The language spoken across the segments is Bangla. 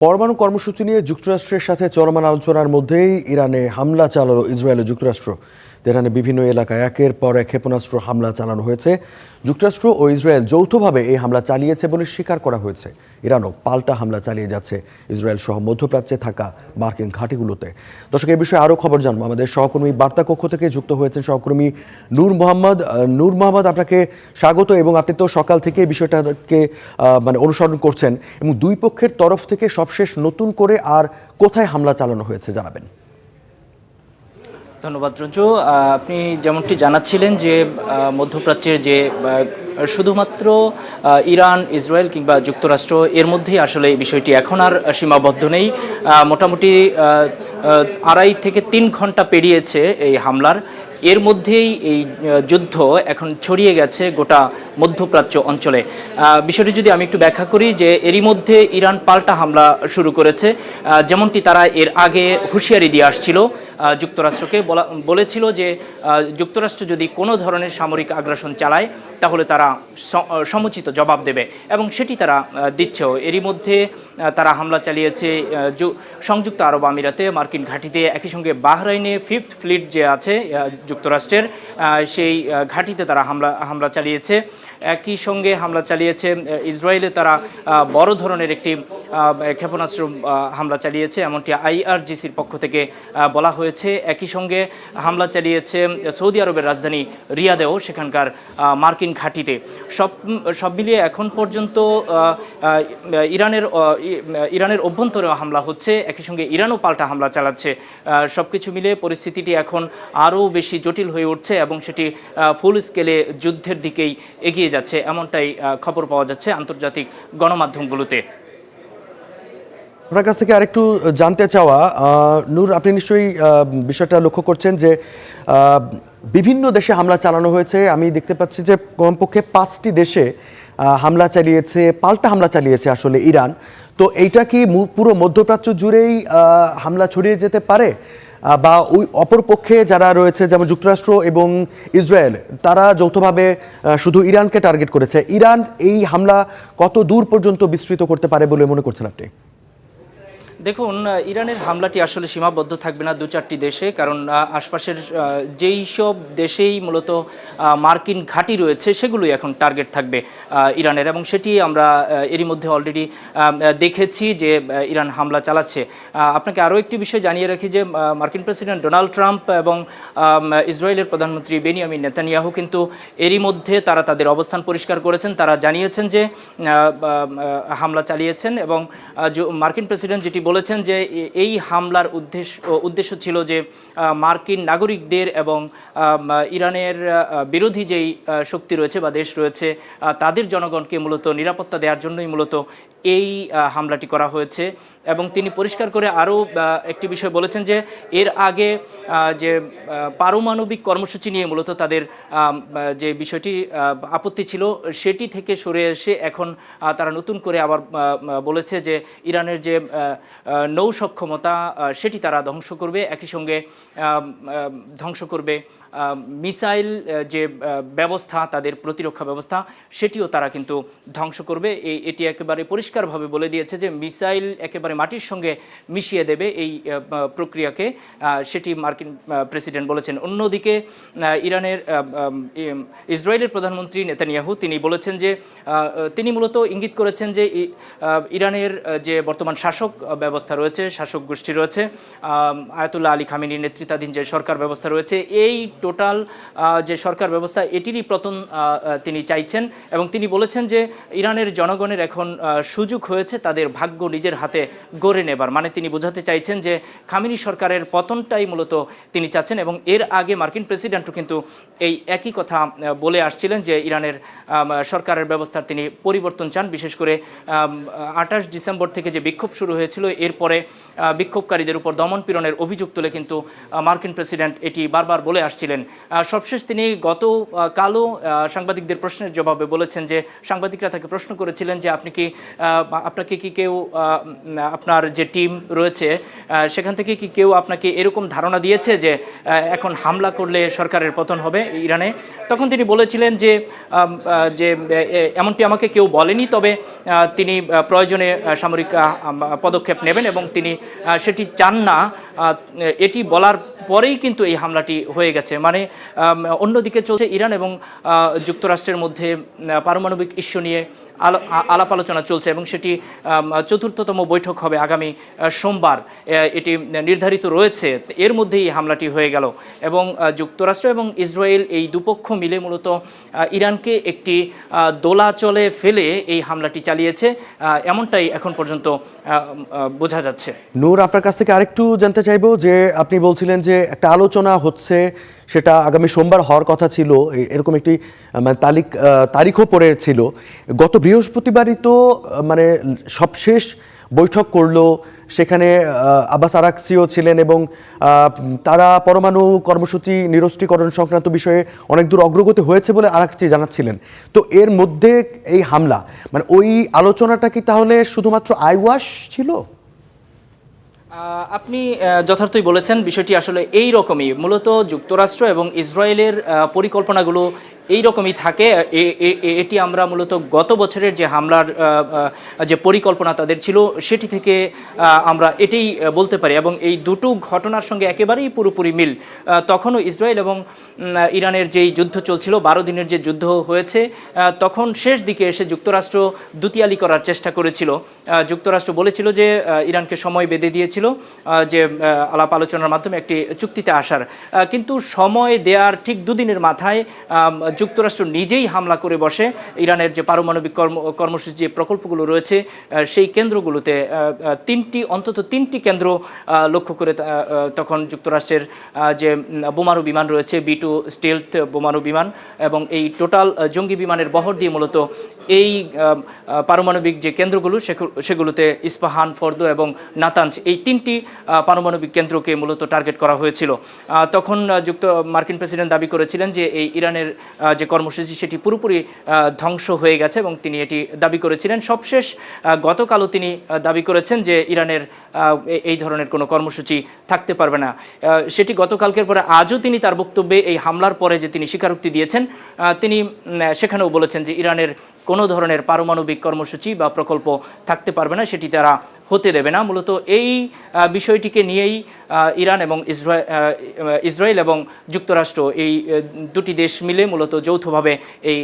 পরমাণু কর্মসূচি নিয়ে যুক্তরাষ্ট্রের সাথে চলমান আলোচনার মধ্যেই ইরানে হামলা চালালো ইসরায়েল ও যুক্তরাষ্ট্র। তেহরানে বিভিন্ন এলাকায় একের পর এক ক্ষেপণাস্ত্র হামলা চালানো হয়েছে। যুক্তরাষ্ট্র ও ইসরায়েল যৌথভাবে এই হামলা চালিয়েছে বলে স্বীকার করা হয়েছে। ইরানও পাল্টা হামলা চালিয়ে যাচ্ছে ইসরায়েল সহ মধ্যপ্রাচ্যে থাকা মার্কিন ঘাঁটিগুলোতে। দর্শক, এই বিষয়ে আরও খবর জানবো। আমাদের সহকর্মী বার্তা কক্ষ থেকে যুক্ত হয়েছেন সহকর্মী নূর মোহাম্মদ। নূর মোহাম্মদ, আপনাকে স্বাগত। এবং আপনি তো সকাল থেকে বিষয়টাকে অনুসরণ করছেন, এবং দুই পক্ষের তরফ থেকে সবশেষ নতুন করে আর কোথায় হামলা চালানো হয়েছে জানাবেন। ধন্যবাদ রঞ্জু। আপনি যেমনটি জানাচ্ছিলেন যে মধ্যপ্রাচ্যের যে শুধুমাত্র ইরান, ইসরায়েল কিংবা যুক্তরাষ্ট্র এর মধ্যেই আসলে এই বিষয়টি এখন আর সীমাবদ্ধ নেই। মোটামুটি 2.5 থেকে 3 ঘন্টা পেরিয়েছে এই হামলার। এর মধ্যেই এই যুদ্ধ এখন ছড়িয়ে গেছে গোটা মধ্যপ্রাচ্য অঞ্চলে। বিষয়টি যদি আমি একটু ব্যাখ্যা করি, যে এরই মধ্যে ইরান পাল্টা হামলা শুরু করেছে। যেমনটি তারা এর আগে হুঁশিয়ারি দিয়ে আসছিল, যুক্তরাষ্ট্রকে বলেছিল যে যুক্তরাষ্ট্র যদি কোনো ধরনের সামরিক আগ্রাসন চালায় তাহলে তারা সমুচিত জবাব দেবে, এবং সেটি তারা দিচ্ছেও। এরই মধ্যে তারা হামলা চালিয়েছে সংযুক্ত আরব আমিরাতে মার্কিন ঘাঁটিতে, একই সঙ্গে বাহরাইনে 5th ফ্লিট যে আছে যুক্তরাষ্ট্রের, সেই ঘাঁটিতে তারা হামলা চালিয়েছে। একই সঙ্গে হামলা চালিয়েছে ইসরায়েলে, তারা বড় ধরনের একটি ক্ষেপণাস্ত্র হামলা চালিয়েছে, এমনটি IRGCর পক্ষ থেকে বলা হয়েছে। একই সঙ্গে হামলা চালিয়েছে সৌদি আরবের রাজধানী রিয়াদেও, সেখানকার মার্কিন ঘাঁটিতে। সব মিলিয়ে এখন পর্যন্ত ইরানের অভ্যন্তরে হামলা হচ্ছে, একই সঙ্গে ইরানও পাল্টা হামলা চালাচ্ছে। সব কিছু মিলে পরিস্থিতিটি এখন আরও বেশি জটিল হয়ে উঠছে, এবং সেটি ফুল স্কেলে যুদ্ধের দিকেই এগিয়ে যাচ্ছে, এমনটাই খবর পাওয়া যাচ্ছে আন্তর্জাতিক গণমাধ্যমগুলোতে। আপনার কাছ থেকে আরেকটু জানতে চাওয়া, নূর, আপনি নিশ্চয়ই বিষয়টা লক্ষ্য করছেন যে বিভিন্ন দেশে হামলা চালানো হয়েছে। আমি দেখতে পাচ্ছি যে কমপক্ষে 5টি দেশে হামলা চালিয়েছে, পাল্টা হামলা চালিয়েছে আসলে ইরান। তো এইটা কি পুরো মধ্যপ্রাচ্য জুড়েই হামলা ছড়িয়ে যেতে পারে, বা ওই অপর পক্ষে যারা রয়েছে যেমন যুক্তরাষ্ট্র এবং ইসরায়েল, তারা যৌথভাবে শুধু ইরানকে টার্গেট করেছে? ইরান এই হামলা কত দূর পর্যন্ত বিস্তৃত করতে পারে বলে মনে করছেন আপনি? দেখুন, ইরানের হামলাটি আসলে সীমাবদ্ধ থাকবে না 2-4টি দেশে, কারণ আশপাশের যেই সব দেশেই মূলত মার্কিন ঘাঁটি রয়েছে সেগুলোই এখন টার্গেট থাকবে ইরানের, এবং সেটি আমরা এরই মধ্যে অলরেডি দেখেছি যে ইরান হামলা চালাচ্ছে। আপনাকে আরও একটি বিষয় জানিয়ে রাখি যে মার্কিন প্রেসিডেন্ট ডোনাল্ড ট্রাম্প এবং ইসরায়েলের প্রধানমন্ত্রী বেনিয়ামিন নেতানিয়াহু কিন্তু এরই মধ্যে তারা তাদের অবস্থান পরিষ্কার করেছেন। তারা জানিয়েছেন যে হামলা চালিয়েছেন, এবং মার্কিন প্রেসিডেন্ট যেটি বলেছেন যে এই হামলার উদ্দেশ্য ছিল যে মার্কিন নাগরিকদের এবং ইরানের বিরোধী যেই শক্তি রয়েছে বা দেশ রয়েছে তাদের জনগণকে মূলত নিরাপত্তা দেওয়ার জন্যই মূলত এই হামলাটি করা হয়েছে। এবং তিনি পরিষ্কার করে আরও একটি বিষয় বলেছেন যে এর আগে যে পারমাণবিক কর্মসূচি নিয়ে মূলত তাদের যে বিষয়টি আপত্তি ছিল সেটি থেকে সরে এসে এখন তারা নতুন করে আবার বলেছে যে ইরানের যে নৌ সক্ষমতা সেটি তারা ধ্বংস করবে, একই সঙ্গে ধ্বংস করবে মিসাইল যে ব্যবস্থা, তাদের প্রতিরক্ষা ব্যবস্থা, সেটিও তারা কিন্তু ধ্বংস করবে। এটি একেবারে পরিষ্কারভাবে বলে দিয়েছে যে মিসাইল একেবারে মাটির সঙ্গে মিশিয়ে দেবে এই প্রক্রিয়াকে, সেটি মার্কিন প্রেসিডেন্ট বলেছেন। অন্যদিকে ইসরায়েলের প্রধানমন্ত্রী নেতানিয়াহু তিনি বলেছেন যে তিনি মূলত ইঙ্গিত করেছেন যে ইরানের যে বর্তমান শাসক ব্যবস্থা রয়েছে, শাসক গোষ্ঠী রয়েছে, আয়াতুল্লাহ আলী খামেনির নেতৃত্বাধীন যে সরকার ব্যবস্থা রয়েছে, এই টোটাল যে সরকার ব্যবস্থা এটিরই পতন তিনি চাইছেন। এবং তিনি বলেছেন যে ইরানের জনগণের এখন সুযোগ হয়েছে তাদের ভাগ্য নিজের হাতে গড়ে নেবার, মানে তিনি বোঝাতে চাইছেন যে খামেনি সরকারের পতনটাই মূলত তিনি চাচ্ছেন। এবং এর আগে মার্কিন প্রেসিডেন্টও কিন্তু এই একই কথা বলে আসছিলেন যে ইরানের সরকারের ব্যবস্থার তিনি পরিবর্তন চান। বিশেষ করে 28 ডিসেম্বর থেকে যে বিক্ষোভ শুরু হয়েছিল, এরপরে বিক্ষোভকারীদের উপর দমন পীড়নের অভিযোগ তুলে কিন্তু মার্কিন প্রেসিডেন্ট এটি বারবার বলে আসছিলেন করেছিলেন। সবশেষ তিনি কালও সাংবাদিকদের প্রশ্নের জবাবে বলেছেন যে সাংবাদিকরা তাকে প্রশ্ন করেছিলেন যে আপনাকে কি কেউ আপনার যে টিম রয়েছে সেখান থেকে কি কেউ আপনাকে এরকম ধারণা দিয়েছে যে এখন হামলা করলে সরকারের পতন হবে ইরানে? তখন তিনি বলেছিলেন যে এমনটি আমাকে কেউ বলেনি, তবে তিনি প্রয়োজনে সামরিক পদক্ষেপ নেবেন এবং তিনি সেটি চান না। এটি বলার পরেই কিন্তু এই হামলাটি হয়ে গেছে। মানে অন্যদিকে চলছে ইরান এবং যুক্তরাষ্ট্রের মধ্যে পারমাণবিক ইস্যু নিয়ে আলাপ আলোচনা চলছে এবং সেটি চতুর্থতম বৈঠক হবে আগামী সোমবার, এটি নির্ধারিত রয়েছে। এর মধ্যেই হামলাটি হয়ে গেল এবং যুক্তরাষ্ট্র এবং ইসরায়েল এই দুপক্ষ মিলে মূলত ইরানকে একটি দোলাচলে ফেলে এই হামলাটি চালিয়েছে, এমনটাই এখন পর্যন্ত বোঝা যাচ্ছে। নূর, আপনার কাছ থেকে আরেকটু জানতে চাইবো যে আপনি বলছিলেন যে একটা আলোচনা হচ্ছে, সেটা আগামী সোমবার হওয়ার কথা ছিল, এরকম একটি মানে তারিখও পড়ে ছিল। গত বৃহস্পতিবারই তো মানে সবশেষ বৈঠক করলো, সেখানে আব্বাস আরাকচিও ছিলেন এবং তারা পরমাণু কর্মসূচি নিরস্ত্রীকরণ সংক্রান্ত বিষয়ে অনেক দূর অগ্রগতি হয়েছে বলে আরাকচি জানাচ্ছিলেন। তো এর মধ্যে এই হামলা, মানে ওই আলোচনাটা কি তাহলে শুধুমাত্র আইওয়াশ ছিল? আপনি যথার্থই বলেছেন, বিষয়টি আসলে এই রকমই। মূলত যুক্তরাষ্ট্র এবং ইসরায়েলের পরিকল্পনাগুলো এই রকমই থাকে। এটি আমরা মূলত গত বছরের যে হামলার যে পরিকল্পনা তাদের ছিল সেটি থেকে আমরা এটাই বলতে পারি এবং এই দুটো ঘটনার সঙ্গে একেবারেই পুরোপুরি মিল। তখনও ইসরায়েল এবং ইরানের যেই যুদ্ধ চলছিল, 12 দিনের যে যুদ্ধ হয়েছে, তখন শেষ দিকে এসে যুক্তরাষ্ট্র দুতিয়ালি করার চেষ্টা করেছিল। যুক্তরাষ্ট্র বলেছিল যে ইরানকে সময় বেঁধে দিয়েছিল যে আলাপ আলোচনার মাধ্যমে একটি চুক্তিতে আসার, কিন্তু সময় দেওয়ার ঠিক দুদিনের মাথায় যুক্তরাষ্ট্র নিজেই হামলা করে বসে। ইরানের যে পারমাণবিক কর্মসূচি যে প্রকল্পগুলো রয়েছে সেই কেন্দ্রগুলোতে অন্তত তিনটি কেন্দ্র লক্ষ্য করে তখন যুক্তরাষ্ট্রের যে বোমারু বিমান রয়েছে, B2 স্টেলথ বোমারু বিমান, এবং এই টোটাল জঙ্গি বিমানের বহর দিয়ে মূলত এই পারমাণবিক যে কেন্দ্রগুলো সেগুলোতে ইস্পাহান, ফর্দো এবং নাতানজ, এই তিনটি পারমাণবিক কেন্দ্রকে মূলত টার্গেট করা হয়েছিল। তখন মার্কিন প্রেসিডেন্ট দাবি করেছিলেন যে এই ইরানের যে কর্মসূচি সেটি পুরোপুরি ধ্বংস হয়ে গেছে এবং তিনি এটি দাবি করেছিলেন। সবশেষ গতকালও তিনি দাবি করেছেন যে ইরানের এই ধরনের কোনো কর্মসূচি থাকতে পারবে না। সেটি গতকালকের পরে আজও তিনি তার বক্তব্যে এই হামলার পরে যে তিনি স্বীকারোক্তি দিয়েছেন, তিনি সেখানেও বলেছেন যে ইরানের কোনো ধরনের পারমাণবিক কর্মসূচি বা প্রকল্প থাকতে পারবে না, সেটি তারা হতে দেবে না। মূলত এই বিষয়টিকে নিয়েই ইরান এবং ইসরায়েল এবং যুক্তরাষ্ট্র এই দুটি দেশ মিলে মূলত যৌথভাবে এই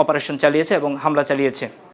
অপারেশন চালিয়েছে এবং হামলা চালিয়েছে।